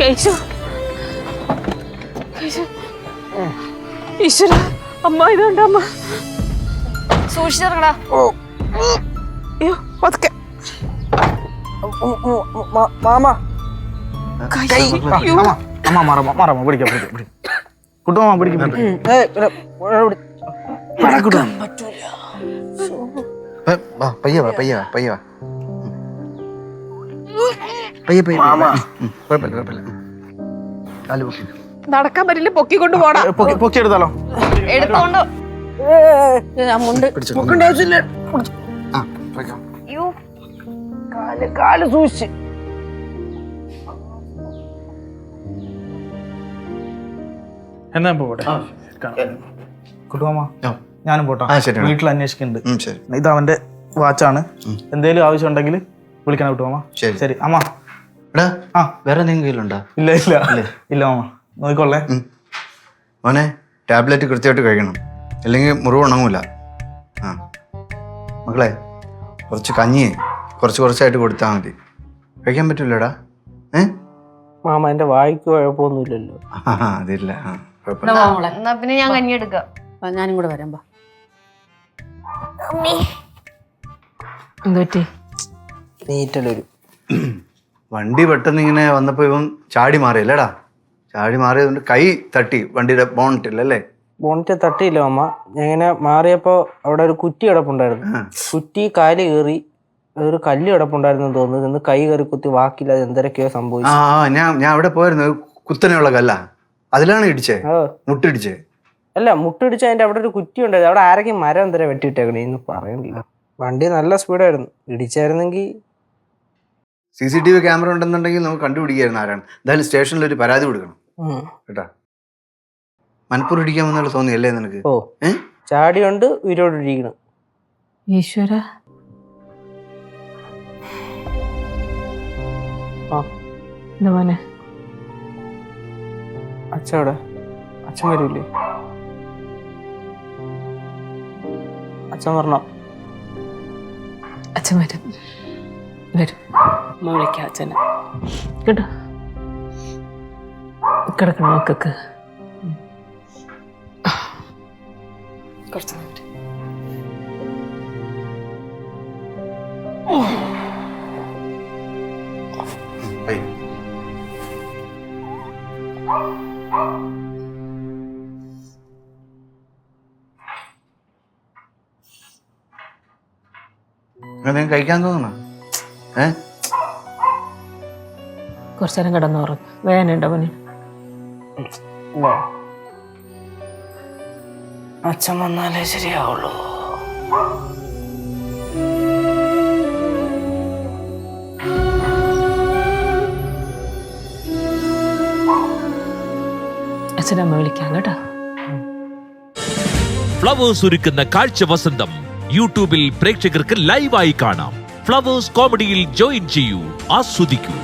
കേശു ഈശ്വര, അമ്മ ഇതുണ്ട് അമ്മ. സൂക്ഷിച്ചിറങ്ങടാ. അയ്യോ പതുക്കെ. മാമ നടക്കാൻ പറ്റില്ല, പൊക്കിക്കൊണ്ട് പോടാ. പൊക്കിയെടുത്താലോ? എടുത്തോണ്ട് കാല് സൂക്ഷിച്ച്. എന്നാ പോട്ടെ. കുട്ടുമാമ ഞാനും പോട്ടാ, വീട്ടിൽ അന്വേഷിക്കുന്നുണ്ട്. ഇത് അവന്റെ വാച്ചാണ്, എന്തേലും ആവശ്യം ഉണ്ടെങ്കിൽ വിളിക്കണം കുട്ടുമാമ. ശരി അമ്മ. വേറെ എന്തെങ്കിലും കയ്യിലുണ്ടോ? ഇല്ല ഇല്ല ഇല്ല മാമ, നോക്കിക്കൊള്ളേ. മോനെ ടാബ്ലറ്റ് കൃത്യമായിട്ട് കഴിക്കണം, അല്ലെങ്കിൽ മുറിവ് ഉണങ്ങൂല. ആ മക്കളെ, കുറച്ച് കഞ്ഞി കുറച്ചായിട്ട് കൊടുത്താൽ മതി. കഴിക്കാൻ പറ്റൂലടാ? മാമ എന്റെ വായിക്ക് കുഴപ്പമൊന്നുമില്ലല്ലോ. അതില്ല, എന്നാ പിന്നെ ഞാൻ കഞ്ഞി എടുക്കാം. ഞാനും കൂടെ വരാം. എന്തുപറ്റി? നീറ്റലൊരു വണ്ടി പെട്ടെന്ന് ഇങ്ങനെ വന്നപ്പോ ഇവൻ ചാടി മാറിയല്ലേടാ? ചാടി മാറിയതുകൊണ്ട് കൈ തട്ടി വണ്ടിയുടെ ബോണറ്റില്ലല്ലേ? Bonnet തട്ടിയില്ല mama. ഇങ്ങനെ മാറിയപ്പോ അവിടെ ഒരു കുറ്റി കിടപ്പുണ്ടായിരുന്നു. കുറ്റി കാല് കയറി ഒരു കല്ല് കിടപ്പുണ്ടായിരുന്നു തോന്നുന്നു. ഇന്ന് കൈ കയറി കുത്തി വാക്കില്ലാതെ എന്തൊക്കെയോ സംഭവിച്ചു. ഞാൻ അവിടെ പോയിരുന്നു. കുത്തനെയുള്ള കല്ല, അതിലാണ് ഇടിച്ചേ, മുട്ടിടിച്ചേ. അല്ല, മുട്ടിടിച്ച അതിന്റെ അവിടെ ഒരു കുറ്റി ഉണ്ടായിരുന്നു. അവിടെ ആരൊക്കെ മരം എന്തര വെട്ടിയിട്ടേക്കണേ എന്ന് പറയണ്ടില്ല. വണ്ടി നല്ല സ്പീഡായിരുന്നു. ഇടിച്ചായിരുന്നെങ്കിൽ CCTV ക്യാമറ ഉണ്ടെന്നുണ്ടെങ്കിൽ നമുക്ക് കണ്ടുപിടിക്കായിരുന്നു ആരാണ്. എന്തായാലും സ്റ്റേഷനിൽ ഒരു പരാതി കൊടുക്കണം കേട്ടാ. മനപ്പൂർവ്വം ഇടിക്കാൻ വന്നുള്ള തോന്നിയല്ലേ നിനക്ക്? ഓ ചാടിയുണ്ട്, ഉയരോടിരിക്കണം. ഈശ്വര, എന്താ മോനെ? അച്ഛൻ എവിടെ? അച്ഛൻ വരൂലേ? അച്ഛൻ വരണം. അച്ഛൻ വരും വരും. വിളിക്കാം അച്ഛനെ കേട്ടോ. കിടക്കണം മക്കൾക്ക്. കുറച്ച് നേരം. കഴിക്കാൻ തോന്നണം. കുറച്ചേരം കിടന്നുറങ്ങും. വേദനയുണ്ടോ മോനെ? അച്ഛൻ വന്നാലേ ശരിയാവുള്ളൂ. അച്ഛനമ്മ വിളിക്കാം കേട്ടോ. ഫ്ലവേഴ്സ് ഒരുക്കുന്ന കാഴ്ച വസന്തം യൂട്യൂബിൽ പ്രേക്ഷകർക്ക് ലൈവായി കാണാം. ഫ്ലവേഴ്സ് കോമഡിയിൽ ജോയിൻ ചെയ്യൂ, ആസ്വദിക്കൂ.